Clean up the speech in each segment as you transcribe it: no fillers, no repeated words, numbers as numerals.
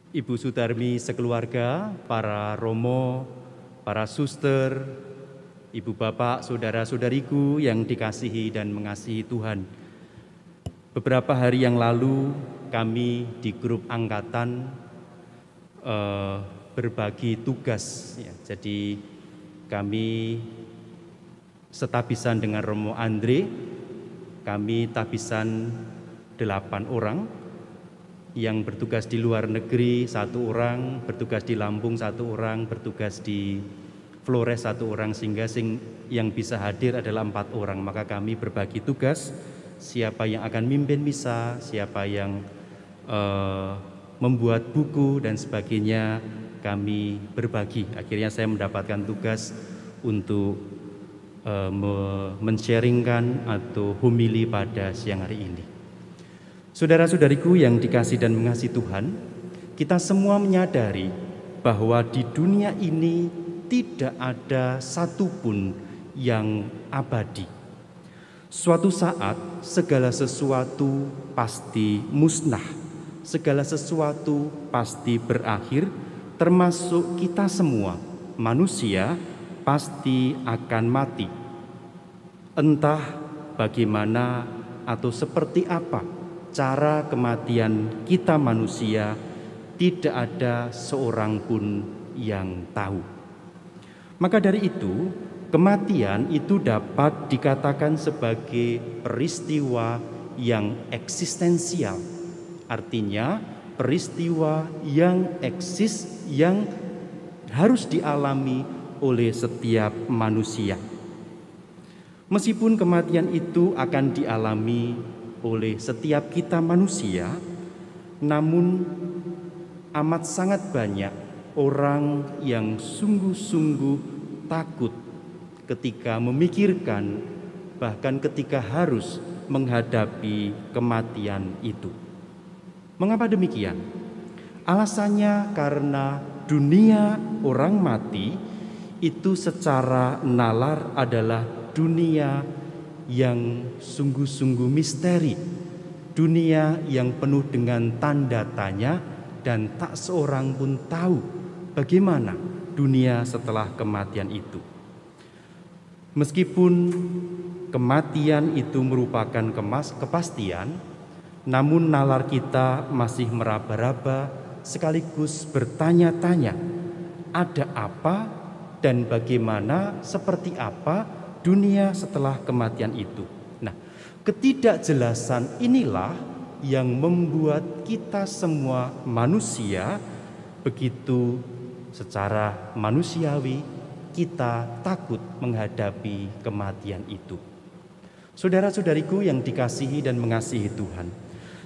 Ibu Sutarmi sekeluarga, para romo, para suster, ibu bapak, saudara-saudariku yang dikasihi dan mengasihi Tuhan. Beberapa hari yang lalu kami di grup angkatan berbagi tugas. Jadi kami setabisan dengan Romo Andre, kami tabisan 8 orang, yang bertugas di luar negeri 1 orang, bertugas di Lampung 1 orang, bertugas di Flores 1 orang, sehingga yang bisa hadir adalah 4 orang. Maka kami berbagi tugas, siapa yang akan mimpin misa, siapa yang membuat buku dan sebagainya, kami berbagi. Akhirnya saya mendapatkan tugas untuk men-sharingkan atau homili pada siang hari ini. Saudara-saudariku yang dikasih dan mengasihi Tuhan, kita semua menyadari bahwa di dunia ini tidak ada satupun yang abadi. Suatu saat segala sesuatu pasti musnah, segala sesuatu pasti berakhir, termasuk kita semua, manusia pasti akan mati. Entah bagaimana atau seperti apa cara kematian kita manusia, tidak ada seorang pun yang tahu. Maka dari itu, kematian itu dapat dikatakan sebagai peristiwa yang eksistensial. Artinya, peristiwa yang eksis, yang harus dialami oleh setiap manusia. Meskipun kematian itu akan dialami oleh setiap kita manusia, namun amat sangat banyak orang yang sungguh-sungguh takut ketika memikirkan, bahkan ketika harus menghadapi kematian itu. Mengapa demikian? Alasannya karena dunia orang mati itu secara nalar adalah dunia yang sungguh-sungguh misteri, dunia yang penuh dengan tanda tanya, dan tak seorang pun tahu bagaimana dunia setelah kematian itu. Meskipun kematian itu merupakan kepastian, namun nalar kita masih meraba-raba sekaligus bertanya-tanya, ada apa dan bagaimana, seperti apa dunia setelah kematian itu. Nah, ketidakjelasan inilah yang membuat kita semua manusia begitu secara manusiawi kita takut menghadapi kematian itu. Saudara-saudariku yang dikasihi dan mengasihi Tuhan,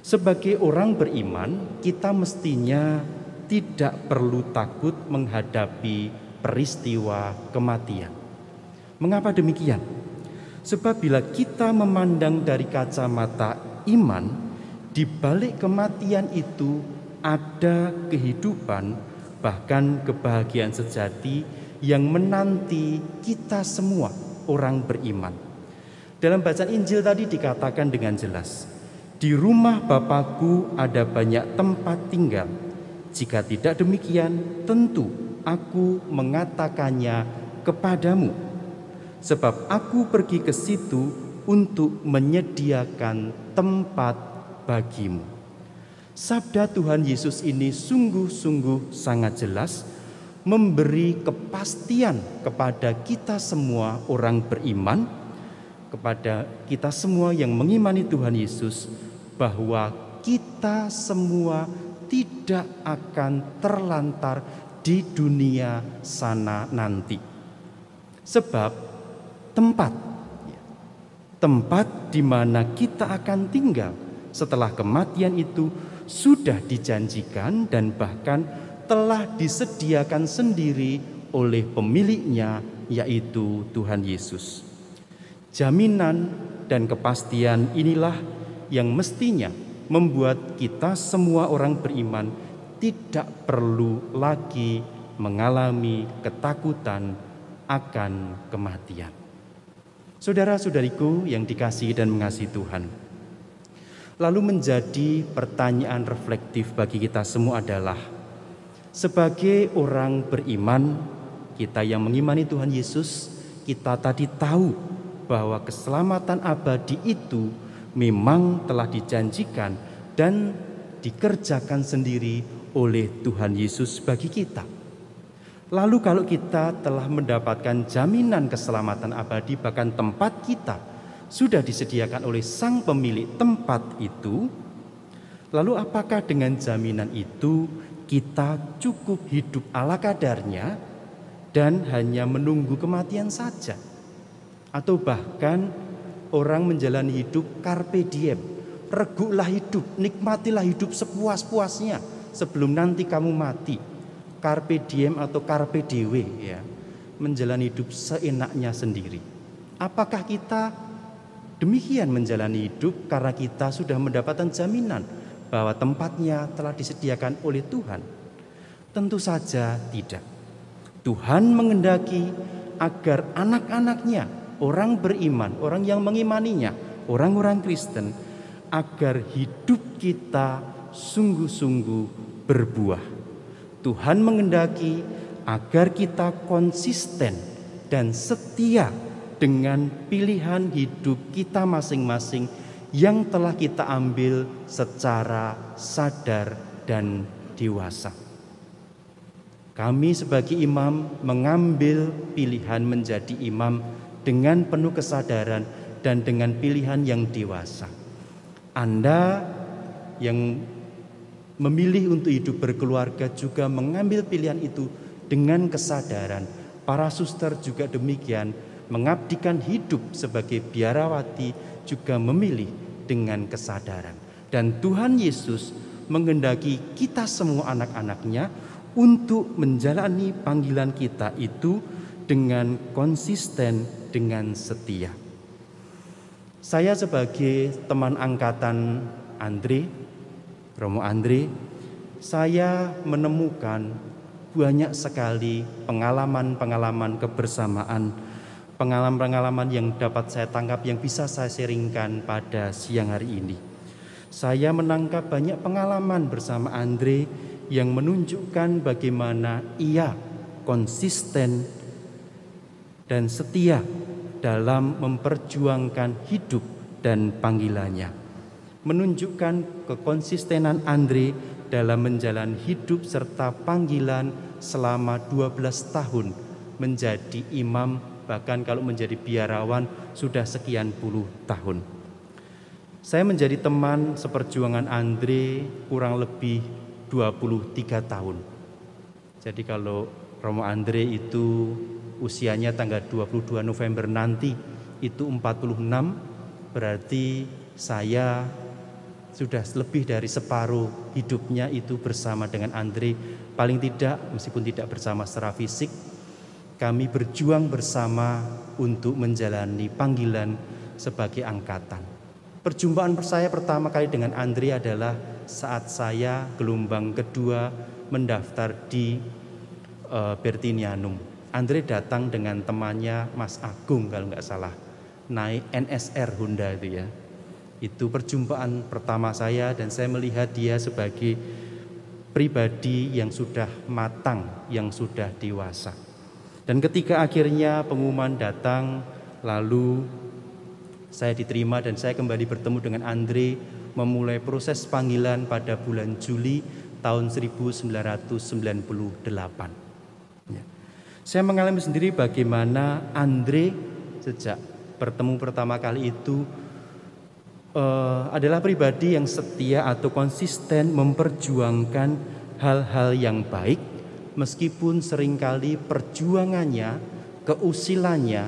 sebagai orang beriman, kita mestinya tidak perlu takut menghadapi peristiwa kematian. Mengapa demikian? Sebab bila kita memandang dari kacamata iman, di balik kematian itu ada kehidupan, bahkan kebahagiaan sejati yang menanti kita semua orang beriman. Dalam bacaan Injil tadi dikatakan dengan jelas, di rumah Bapakku ada banyak tempat tinggal. Jika tidak demikian, tentu aku mengatakannya kepadamu. Sebab aku pergi ke situ untuk menyediakan tempat bagimu. Sabda Tuhan Yesus ini sungguh-sungguh sangat jelas, memberi kepastian kepada kita semua orang beriman, kepada kita semua yang mengimani Tuhan Yesus, bahwa kita semua tidak akan terlantar di dunia sana nanti. Sebab tempat di mana kita akan tinggal setelah kematian itu sudah dijanjikan dan bahkan telah disediakan sendiri oleh pemiliknya, yaitu Tuhan Yesus. Jaminan dan kepastian inilah yang mestinya membuat kita semua orang beriman tidak perlu lagi mengalami ketakutan akan kematian. Saudara-saudariku yang dikasihi dan mengasihi Tuhan, lalu menjadi pertanyaan reflektif bagi kita semua adalah, Sebagai orang beriman, kita yang mengimani Tuhan Yesus, kita tadi tahu bahwa keselamatan abadi itu memang telah dijanjikan dan dikerjakan sendiri oleh Tuhan Yesus bagi kita. Lalu kalau kita telah mendapatkan jaminan keselamatan abadi, bahkan tempat kita sudah disediakan oleh sang pemilik tempat itu, lalu apakah dengan jaminan itu kita cukup hidup ala kadarnya dan hanya menunggu kematian saja? Atau bahkan orang menjalani hidup carpe diem, regulah hidup, nikmatilah hidup sepuas-puasnya sebelum nanti kamu mati. Carpe diem atau carpe dewe, ya, menjalani hidup seenaknya sendiri. Apakah kita demikian menjalani hidup karena kita sudah mendapatkan jaminan bahwa tempatnya telah disediakan oleh Tuhan? Tentu saja tidak. Tuhan menghendaki agar anak-anaknya, orang beriman, orang yang mengimaninya, orang-orang Kristen, agar hidup kita sungguh-sungguh berbuah. Tuhan menghendaki agar kita konsisten dan setia dengan pilihan hidup kita masing-masing yang telah kita ambil secara sadar dan dewasa. Kami sebagai imam mengambil pilihan menjadi imam dengan penuh kesadaran dan dengan pilihan yang dewasa. Anda yang memilih untuk hidup berkeluarga juga mengambil pilihan itu dengan kesadaran. Para suster juga demikian, mengabdikan hidup sebagai biarawati juga memilih dengan kesadaran. Dan Tuhan Yesus menghendaki kita semua anak-anaknya untuk menjalani panggilan kita itu dengan konsisten, dengan setia. Saya sebagai teman angkatan Romo Andre, saya menemukan banyak sekali pengalaman-pengalaman kebersamaan, pengalaman-pengalaman yang dapat saya tangkap, yang bisa saya sharingkan pada siang hari ini. Saya menangkap banyak pengalaman bersama Andre yang menunjukkan bagaimana ia konsisten dan setia dalam memperjuangkan hidup dan panggilannya. Menunjukkan kekonsistenan Andre dalam menjalani hidup serta panggilan selama 12 tahun menjadi imam, bahkan kalau menjadi biarawan sudah sekian puluh tahun. Saya menjadi teman seperjuangan Andre kurang lebih 23 tahun. Jadi kalau Romo Andre itu usianya tanggal 22 November nanti itu 46, berarti saya sudah lebih dari separuh hidupnya itu bersama dengan Andre. Paling tidak, meskipun tidak bersama secara fisik, kami berjuang bersama untuk menjalani panggilan sebagai angkatan. Perjumpaan saya pertama kali dengan Andre adalah saat saya gelombang kedua mendaftar di Bertinianum. Andre datang dengan temannya Mas Agung kalau nggak salah, naik NSR Honda itu ya. Itu perjumpaan pertama saya dan saya melihat dia sebagai pribadi yang sudah matang, yang sudah dewasa. Dan ketika akhirnya pengumuman datang, lalu saya diterima dan saya kembali bertemu dengan Andre, memulai proses panggilan pada bulan Juli tahun 1998. Ya. Saya mengalami sendiri bagaimana Andre sejak bertemu pertama kali itu adalah pribadi yang setia atau konsisten memperjuangkan hal-hal yang baik, meskipun seringkali perjuangannya, keusilannya,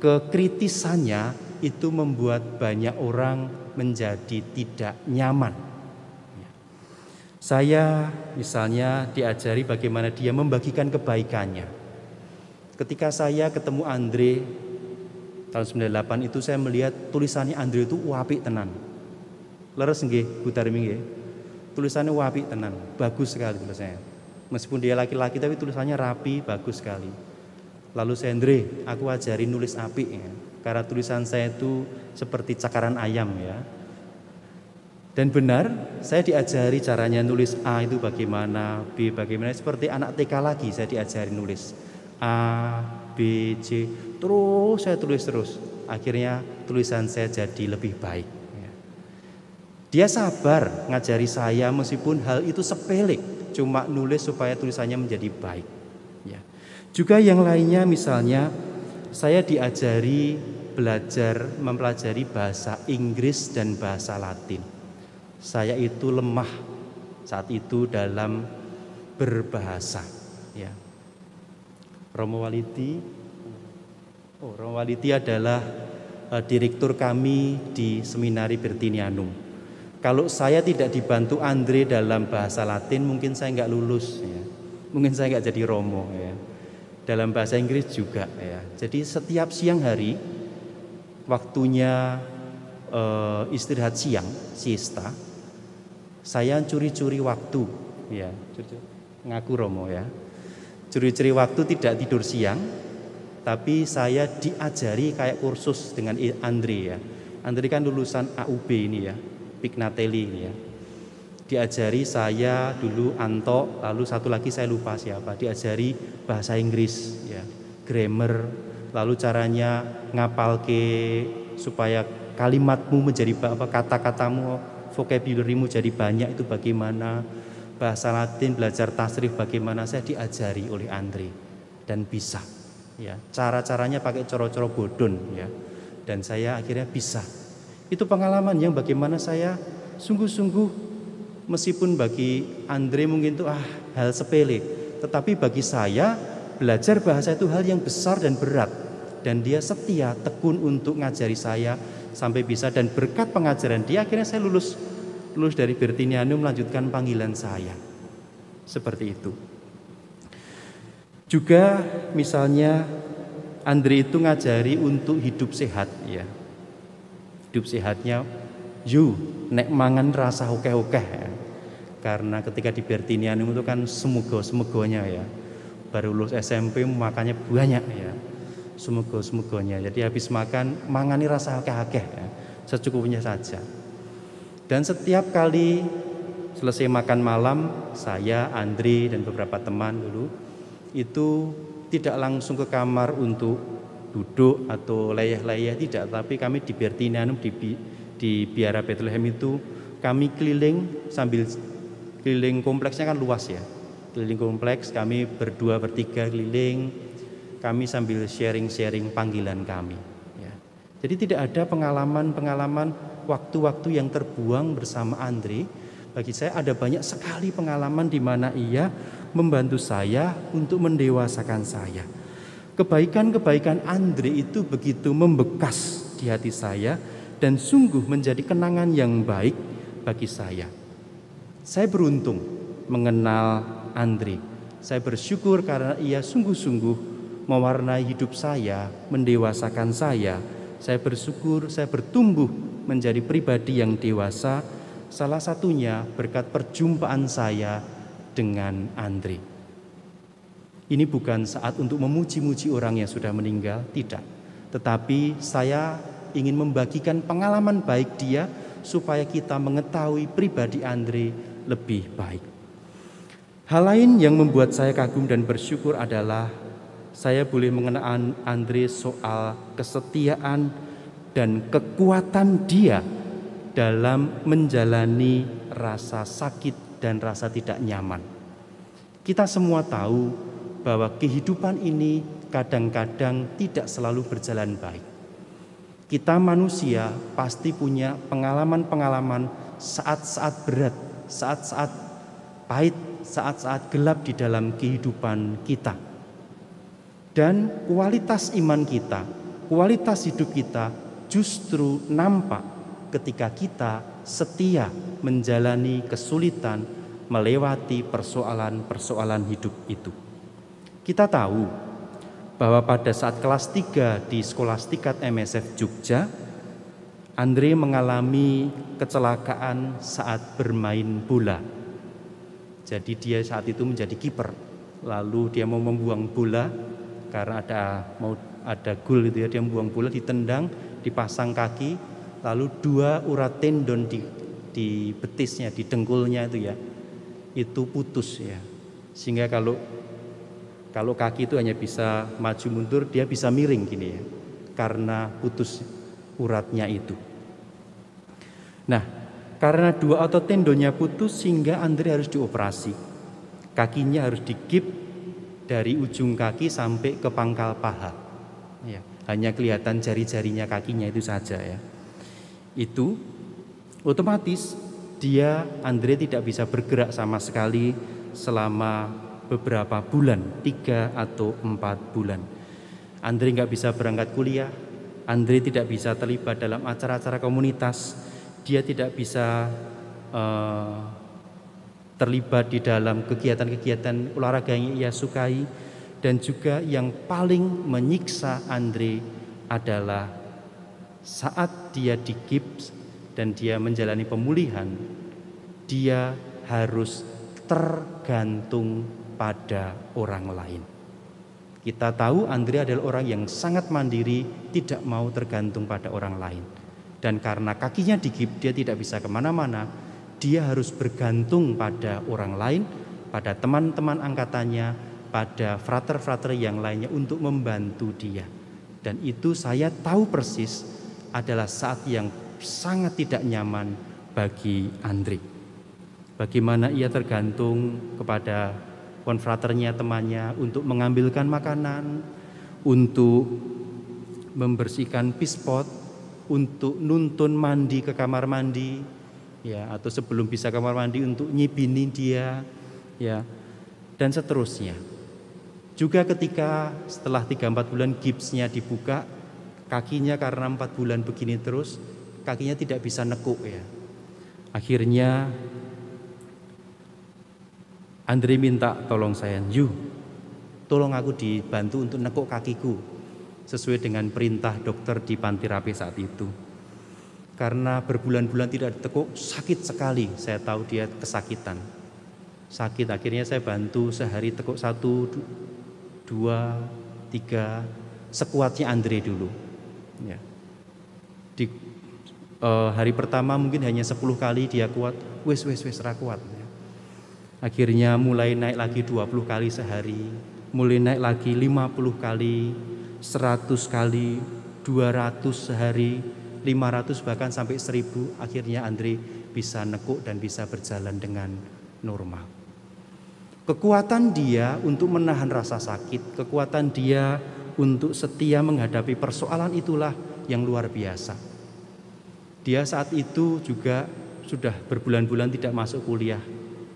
kekritisannya itu membuat banyak orang menjadi tidak nyaman. Saya misalnya diajari bagaimana dia membagikan kebaikannya. Ketika saya ketemu Andre tahun 98 itu, saya melihat tulisannya Andre itu apik tenan. Leres nggih, Bu Tarmi nggih. Tulisannya apik tenan, bagus sekali tulisannya. Meskipun dia laki-laki tapi tulisannya rapi, bagus sekali. Lalu saya, Andre, aku ajarin nulis apik ya. Karena tulisan saya itu seperti cakaran ayam ya. Dan benar, saya diajari caranya nulis A itu bagaimana, B bagaimana, seperti anak TK lagi saya diajari nulis A, B, C, terus saya tulis terus. Akhirnya tulisan saya jadi lebih baik. Dia sabar ngajari saya meskipun hal itu sepele, cuma nulis supaya tulisannya menjadi baik. Ya. Juga yang lainnya, misalnya saya diajari mempelajari bahasa Inggris dan bahasa Latin. Saya itu lemah saat itu dalam berbahasa. Ya. Romo Walidi adalah direktur kami di Seminari Bertinianum. Kalau saya tidak dibantu Andre dalam bahasa Latin, mungkin saya nggak lulus. Ya. Mungkin saya nggak jadi Romo. Ya. Dalam bahasa Inggris juga. Ya. Jadi setiap siang hari, waktunya istirahat siang, siesta, saya curi-curi waktu, ya, ngaku Romo ya, curi-curi waktu tidak tidur siang, tapi saya diajari kayak kursus dengan Andre ya. Andre kan lulusan AUB ini ya, Pignatelli ini ya. Diajari saya dulu Anto, lalu satu lagi saya lupa siapa, diajari bahasa Inggris ya, grammar, lalu caranya ngapalke supaya kalimatmu menjadi kata-katamu, vocabulary-mu jadi banyak itu bagaimana, bahasa Latin belajar tasrif bagaimana, saya diajari oleh Andre dan bisa ya, cara-caranya pakai coro-coro bodon ya, dan saya akhirnya bisa. Itu pengalaman yang bagaimana saya sungguh-sungguh, meskipun bagi Andre mungkin itu hal sepele, tetapi bagi saya belajar bahasa itu hal yang besar dan berat, dan dia setia tekun untuk ngajari saya sampai bisa, dan berkat pengajaran dia akhirnya saya lulus dari Bertinianum, melanjutkan panggilan saya. Seperti itu. Juga misalnya Andre itu ngajari untuk hidup sehat ya. Hidup sehatnya nek mangan rasa okeh-okeh ya. Karena ketika di Bertinianum itu kan semoga-semogonya ya. Baru lulus SMP makannya banyak ya. Semoga-semogonya. Jadi habis makan mangani rasa akeh-akeh ya. Secukupnya saja. Dan setiap kali selesai makan malam, saya, Andre dan beberapa teman dulu itu tidak langsung ke kamar untuk duduk atau leyeh-leyeh, tidak, tapi kami di Bertinianum di Biara Bethlehem itu kami keliling, sambil keliling kompleksnya kan luas ya. Keliling kompleks, kami berdua bertiga keliling, kami sambil sharing-sharing panggilan kami ya. Jadi tidak ada pengalaman-pengalaman waktu-waktu yang terbuang bersama Andre. Bagi saya ada banyak sekali pengalaman di mana ia membantu saya untuk mendewasakan saya. Kebaikan-kebaikan Andre itu begitu membekas di hati saya dan sungguh menjadi kenangan yang baik bagi saya. Saya beruntung mengenal Andre. Saya bersyukur karena ia sungguh-sungguh mewarnai hidup saya, mendewasakan saya. Saya bersyukur saya bertumbuh menjadi pribadi yang dewasa, salah satunya berkat perjumpaan saya dengan Andre. Ini bukan saat untuk memuji-muji orang yang sudah meninggal, tidak. Tetapi saya ingin membagikan pengalaman baik dia supaya kita mengetahui pribadi Andre lebih baik. Hal lain yang membuat saya kagum dan bersyukur adalah saya boleh mengenal Andre soal kesetiaan dan kekuatan dia dalam menjalani rasa sakit dan rasa tidak nyaman. Kita semua tahu bahwa kehidupan ini kadang-kadang tidak selalu berjalan baik. Kita manusia pasti punya pengalaman-pengalaman saat-saat berat, saat-saat pahit, saat-saat gelap di dalam kehidupan kita. Dan kualitas iman kita, kualitas hidup kita justru nampak ketika kita setia menjalani kesulitan, melewati persoalan-persoalan hidup itu. Kita tahu bahwa pada saat kelas 3 di Skolastikat MSF Jogja, Andre mengalami kecelakaan saat bermain bola. Jadi dia saat itu menjadi kiper. Lalu dia mau membuang bola karena ada gol gitu ya, dia membuang bola, ditendang, dipasang kaki, lalu 2 urat tendon di di betisnya, di dengkulnya itu ya, itu putus ya. Sehingga kalau kaki itu hanya bisa maju mundur, dia bisa miring gini ya, karena putus uratnya itu. Nah, karena dua otot tendonnya putus sehingga Andre harus dioperasi. Kakinya harus digip dari ujung kaki sampai ke pangkal paha. Ya, hanya kelihatan jari-jarinya kakinya itu saja ya. Itu otomatis Andre tidak bisa bergerak sama sekali selama beberapa bulan, 3 atau 4 bulan. Andre nggak bisa berangkat kuliah, Andre tidak bisa terlibat dalam acara-acara komunitas, dia tidak bisa terlibat di dalam kegiatan-kegiatan olahraga yang ia sukai. Dan juga yang paling menyiksa Andre adalah saat dia digips dan dia menjalani pemulihan, dia harus tergantung pada orang lain. Kita tahu Andre adalah orang yang sangat mandiri, tidak mau tergantung pada orang lain. Dan karena kakinya digips, dia tidak bisa kemana-mana, dia harus bergantung pada orang lain, pada teman-teman angkatannya, pada frater-frater yang lainnya untuk membantu dia. Dan itu saya tahu persis adalah saat yang sangat tidak nyaman bagi Andre. Bagaimana ia tergantung kepada konfraternya, temannya untuk mengambilkan makanan, untuk membersihkan pispot, untuk nuntun mandi ke kamar mandi, ya, atau sebelum bisa kamar mandi untuk nyibinin dia, ya, dan seterusnya. Juga ketika setelah 3-4 bulan gipsnya dibuka, kakinya karena 4 bulan begini terus, kakinya tidak bisa nekuk ya. Akhirnya Andre minta tolong saya, tolong aku dibantu untuk nekuk kakiku sesuai dengan perintah dokter di Panti Rapih saat itu. Karena berbulan-bulan tidak ditekuk, sakit sekali. Saya tahu dia kesakitan, sakit. Akhirnya saya bantu sehari tekuk 1, 2, 3, sekuatnya Andre dulu ya. Di hari pertama mungkin hanya 10 kali dia kuat, wes kuat ya. Akhirnya mulai naik lagi 20 kali sehari, mulai naik lagi 50 kali, 100 kali, 200 sehari, 500 bahkan sampai 1000. Akhirnya Andre bisa nekuk dan bisa berjalan dengan normal. Kekuatan dia untuk menahan rasa sakit, kekuatan dia untuk setia menghadapi persoalan itulah yang luar biasa. Dia saat itu juga sudah berbulan-bulan tidak masuk kuliah.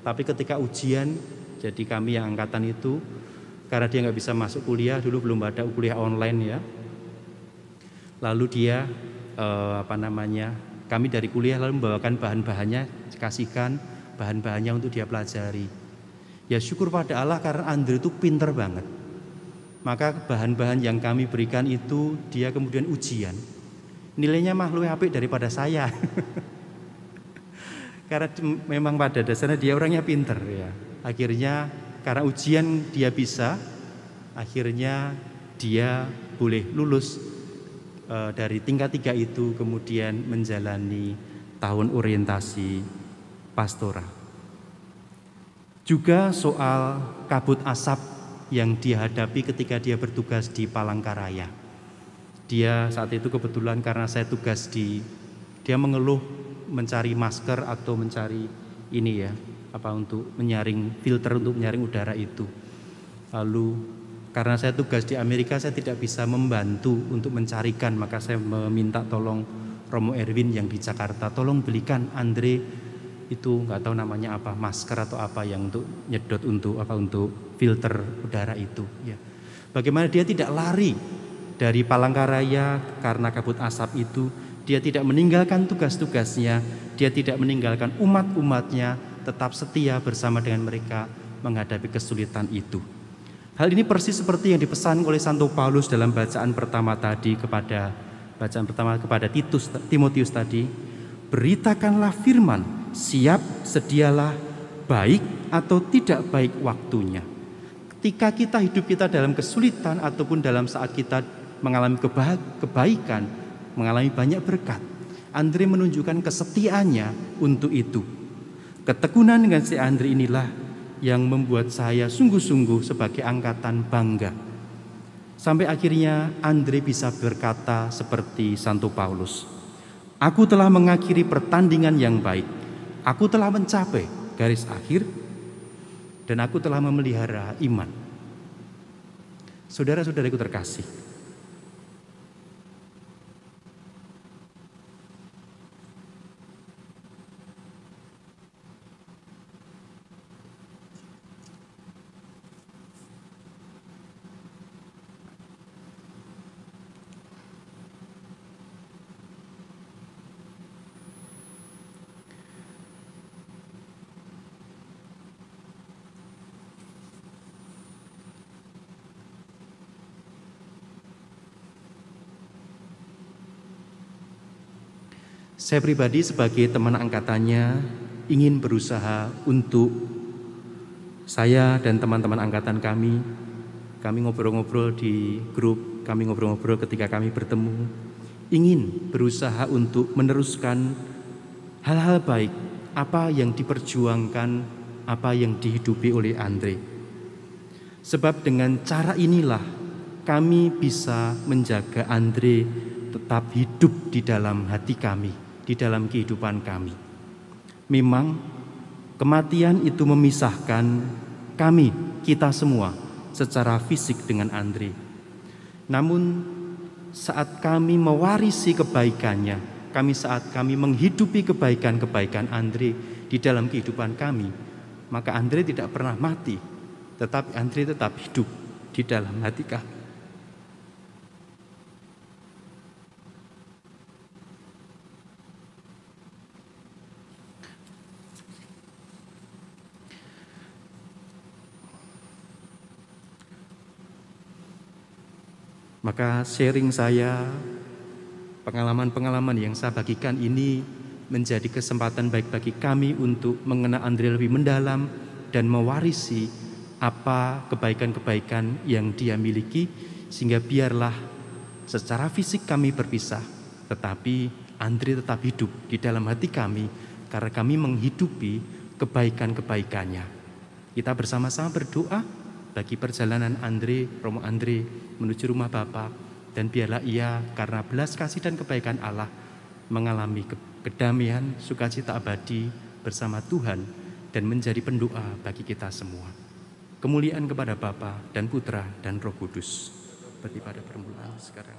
Tapi ketika ujian, jadi kami yang angkatan itu, karena dia nggak bisa masuk kuliah, dulu belum ada kuliah online ya. Lalu dia kami dari kuliah lalu membawakan bahan-bahannya, kasihkan bahan-bahannya untuk dia pelajari. Ya syukur pada Allah karena Andre itu pinter banget. Maka bahan-bahan yang kami berikan itu dia kemudian ujian. Nilainya mah lebih apik daripada saya. Karena memang pada dasarnya dia orangnya pinter ya. Akhirnya karena ujian dia bisa, akhirnya dia boleh lulus dari tingkat 3 itu, kemudian menjalani tahun orientasi pastoral. Juga soal kabut asap yang dihadapi ketika dia bertugas di Palangkaraya. Dia saat itu kebetulan karena saya tugas dia mengeluh mencari masker atau mencari untuk menyaring filter untuk menyaring udara itu. Lalu karena saya tugas di Amerika, saya tidak bisa membantu untuk mencarikan, maka saya meminta tolong Romo Erwin yang di Jakarta, tolong belikan Andre itu nggak tahu namanya apa, masker atau apa yang untuk nyedot untuk filter udara itu ya. Bagaimana dia tidak lari dari Palangkaraya karena kabut asap itu, dia tidak meninggalkan tugas-tugasnya, dia tidak meninggalkan umat-umatnya, tetap setia bersama dengan mereka menghadapi kesulitan itu. Hal ini persis seperti yang dipesan oleh Santo Paulus dalam bacaan pertama kepada Timotius tadi, beritakanlah firman, siap, sedialah, baik atau tidak baik waktunya. Ketika hidup kita dalam kesulitan ataupun dalam saat kita mengalami kebaikan, mengalami banyak berkat, Andre menunjukkan kesetiaannya untuk itu. Ketekunan dengan si Andre inilah yang membuat saya sungguh-sungguh sebagai angkatan bangga. Sampai akhirnya Andre bisa berkata seperti Santo Paulus, "Aku telah mengakhiri pertandingan yang baik. Aku telah mencapai garis akhir dan aku telah memelihara iman." Saudara-saudaraku terkasih, saya pribadi sebagai teman angkatannya ingin berusaha untuk saya dan teman-teman angkatan kami ngobrol-ngobrol di grup, kami ngobrol-ngobrol ketika kami bertemu, ingin berusaha untuk meneruskan hal-hal baik, apa yang diperjuangkan, apa yang dihidupi oleh Andre. Sebab dengan cara inilah kami bisa menjaga Andre tetap hidup di dalam hati kami, di dalam kehidupan kami. Memang kematian itu memisahkan kami, kita semua secara fisik dengan Andre. Namun saat kami mewarisi kebaikannya, saat kami menghidupi kebaikan-kebaikan Andre di dalam kehidupan kami, maka Andre tidak pernah mati, tetapi Andre tetap hidup di dalam hati kami. Maka sharing saya, pengalaman-pengalaman yang saya bagikan ini menjadi kesempatan baik bagi kami untuk mengenal Andre lebih mendalam dan mewarisi apa kebaikan-kebaikan yang dia miliki, sehingga biarlah secara fisik kami berpisah, tetapi Andre tetap hidup di dalam hati kami karena kami menghidupi kebaikan-kebaikannya. Kita bersama-sama berdoa bagi perjalanan Andre, Romo Andre menuju rumah Bapa, dan biarlah ia karena belas kasih dan kebaikan Allah mengalami kedamaian, sukacita abadi bersama Tuhan dan menjadi pendoa bagi kita semua. Kemuliaan kepada Bapa dan Putra dan Roh Kudus, seperti pada permulaan, sekarang.